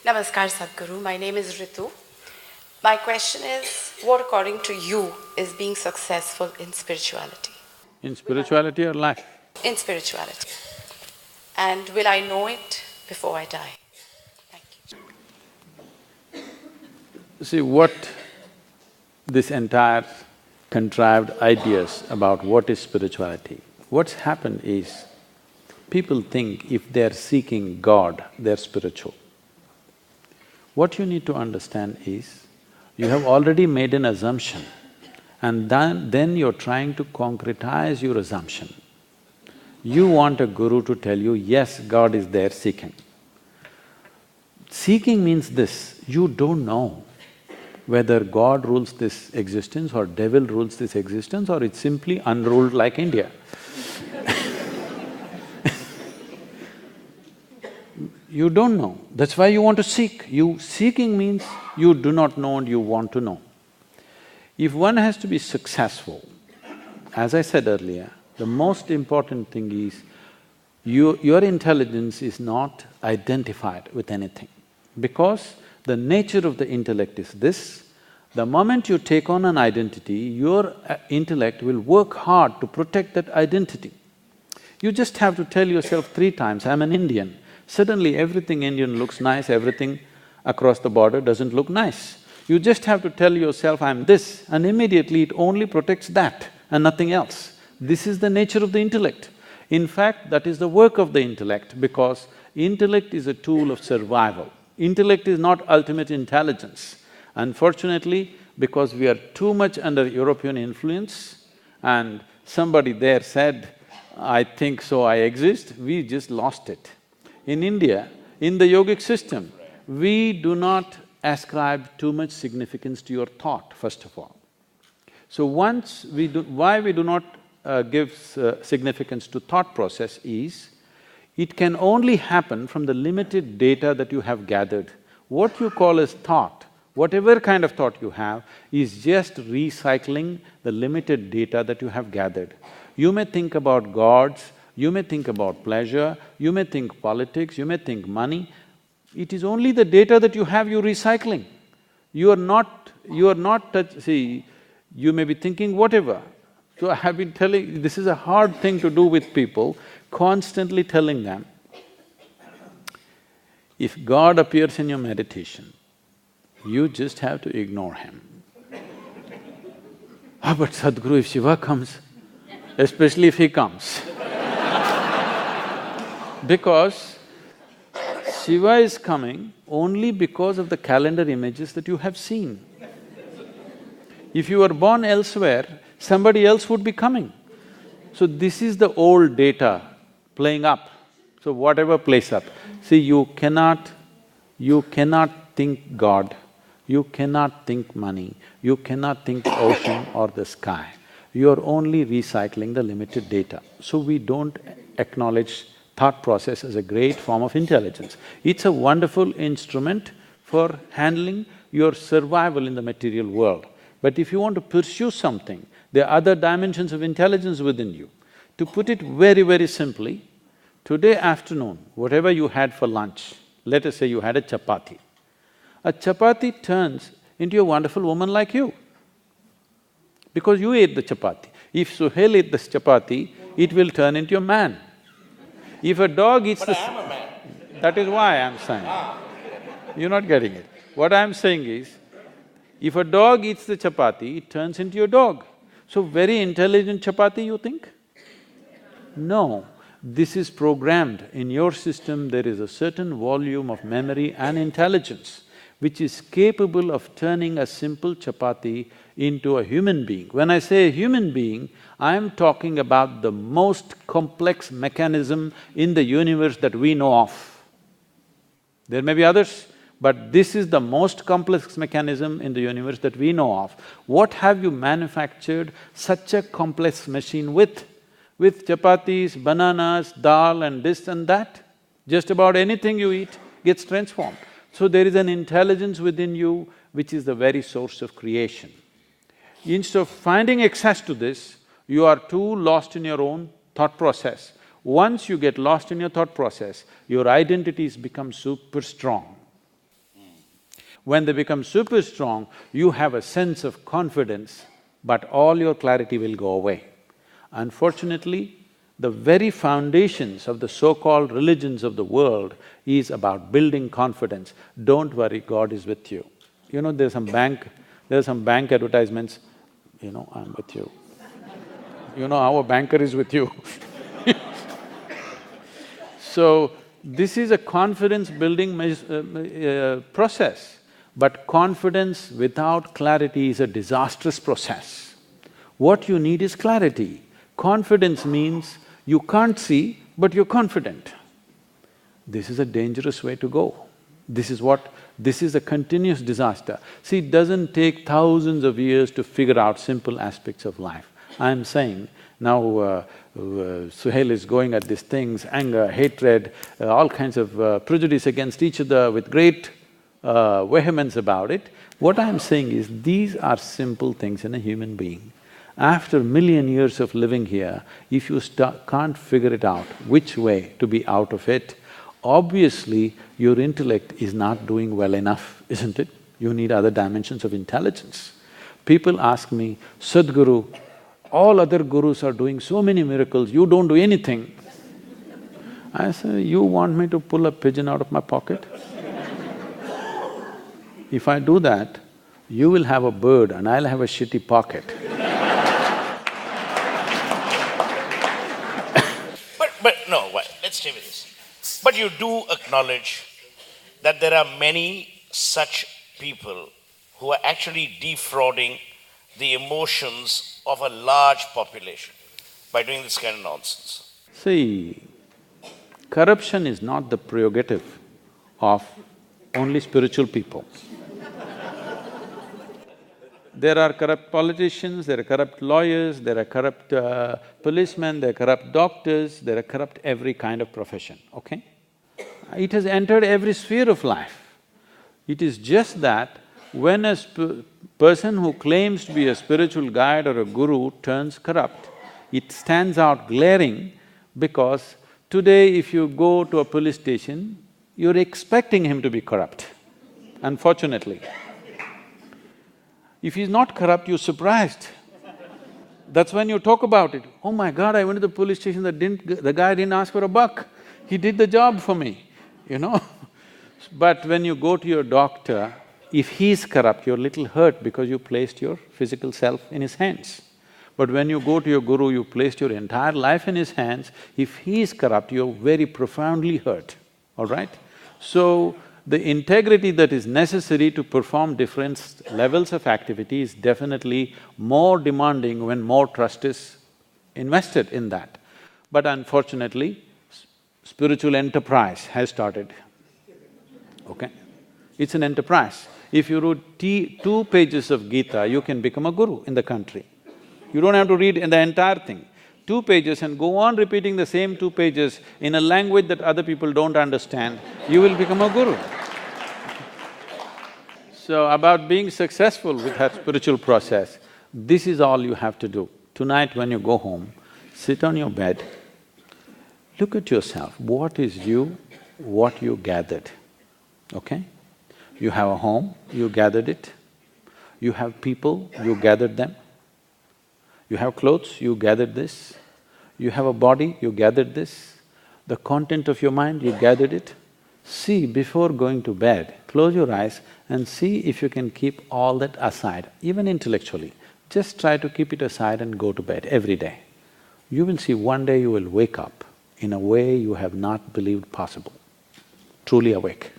Namaskar Sadhguru, my name is Ritu. My question is, what according to you is being successful in spirituality? In spirituality or life? In spirituality. And will I know it before I die? Thank you. See, what this entire contrived ideas about what is spirituality, what's happened is, people think if they're seeking God, they're spiritual. What you need to understand is, you have already made an assumption and then you're trying to concretize your assumption. You want a guru to tell you, yes, God is there seeking. Seeking means this, you don't know whether God rules this existence or devil rules this existence or it's simply unruled like India. You don't know, that's why you want to seek. Seeking means you do not know and you want to know. If one has to be successful, as I said earlier, the most important thing is your intelligence is not identified with anything. Because the nature of the intellect is this, the moment you take on an identity, your intellect will work hard to protect that identity. You just have to tell yourself 3 times, I'm an Indian. Suddenly everything Indian looks nice, everything across the border doesn't look nice. You just have to tell yourself, I'm this, and immediately it only protects that and nothing else. This is the nature of the intellect. In fact, that is the work of the intellect, because intellect is a tool of survival. Intellect is not ultimate intelligence. Unfortunately, because we are too much under European influence and somebody there said, I think so, I exist, we just lost it. In India, in the yogic system, we do not ascribe too much significance to your thought, first of all. So why we do not give significance to thought process is, it can only happen from the limited data that you have gathered. What you call as thought, whatever kind of thought you have, is just recycling the limited data that you have gathered. You may think about gods, you may think about pleasure, you may think politics, you may think money. It is only the data that you have you're recycling. You are not see, you may be thinking whatever. So I have been telling, this is a hard thing to do with people, constantly telling them, if God appears in your meditation, you just have to ignore him. But Sadhguru, if Shiva comes, especially if he comes, because Shiva is coming only because of the calendar images that you have seen. If you were born elsewhere, somebody else would be coming. So this is the old data playing up. So whatever plays up, see, you cannot think God, you cannot think money, you cannot think the ocean or the sky. You are only recycling the limited data. So we don't acknowledge thought process as a great form of intelligence. It's a wonderful instrument for handling your survival in the material world. But if you want to pursue something, there are other dimensions of intelligence within you. To put it very, very simply, today afternoon, whatever you had for lunch, let us say you had a chapati turns into a wonderful woman like you, because you ate the chapati. If Suhel ate this chapati, it will turn into a man. If a dog eats But I am a man. That is why I'm saying. You're not getting it. What I'm saying is, if a dog eats the chapati, it turns into a dog. So very intelligent chapati, you think? No, this is programmed. In your system, there is a certain volume of memory and intelligence which is capable of turning a simple chapati into a human being. When I say a human being, I am talking about the most complex mechanism in the universe that we know of. There may be others, but this is the most complex mechanism in the universe that we know of. What have you manufactured such a complex machine with? With chapatis, bananas, dal and this and that? Just about anything you eat gets transformed. So there is an intelligence within you which is the very source of creation. Instead of finding access to this, you are too lost in your own thought process. Once you get lost in your thought process, your identities become super strong. When they become super strong, you have a sense of confidence, but all your clarity will go away. Unfortunately, the very foundations of the so-called religions of the world is about building confidence. Don't worry, God is with you. You know, there's some bank advertisements, I'm with you. Our banker is with you. So, this is a confidence-building process, but confidence without clarity is a disastrous process. What you need is clarity. Confidence means you can't see, but you're confident. This is a dangerous way to go. This is a continuous disaster. See, it doesn't take thousands of years to figure out simple aspects of life. I'm saying, now Suhel is going at these things, anger, hatred, all kinds of prejudice against each other with great vehemence about it. What I'm saying is, these are simple things in a human being. After a million years of living here, if you can't figure it out, which way to be out of it, obviously your intellect is not doing well enough, isn't it? You need other dimensions of intelligence. People ask me, Sadhguru, all other gurus are doing so many miracles, you don't do anything. I say, you want me to pull a pigeon out of my pocket? If I do that, you will have a bird and I'll have a shitty pocket. But no, let's stay with this. But you do acknowledge that there are many such people who are actually defrauding the emotions of a large population by doing this kind of nonsense. See, corruption is not the prerogative of only spiritual people. There are corrupt politicians, there are corrupt lawyers, there are corrupt policemen, there are corrupt doctors, there are corrupt every kind of profession, okay? It has entered every sphere of life. It is just that when a person who claims to be a spiritual guide or a guru turns corrupt, it stands out glaring because today if you go to a police station, you're expecting him to be corrupt, unfortunately. If he's not corrupt, you're surprised. That's when you talk about it. Oh my God, I went to the police station, the guy didn't ask for a buck. He did the job for me, But when you go to your doctor, if he's corrupt, you're a little hurt because you placed your physical self in his hands. But when you go to your guru, you placed your entire life in his hands. If he is corrupt, you're very profoundly hurt, all right? So, the integrity that is necessary to perform different levels of activity is definitely more demanding when more trust is invested in that. But unfortunately, spiritual enterprise has started, okay? It's an enterprise. If you read 2 pages of Gita, you can become a guru in the country. You don't have to read the entire thing. 2 pages and go on repeating the same 2 pages in a language that other people don't understand, you will become a guru. So, about being successful with that spiritual process, this is all you have to do. Tonight when you go home, sit on your bed, look at yourself, what is you, what you gathered, okay? You have a home, you gathered it. You have people, you gathered them. You have clothes, you gathered this. You have a body, you gathered this. The content of your mind, you gathered it. See, before going to bed, close your eyes and see if you can keep all that aside, even intellectually. Just try to keep it aside and go to bed every day. You will see one day you will wake up in a way you have not believed possible, truly awake.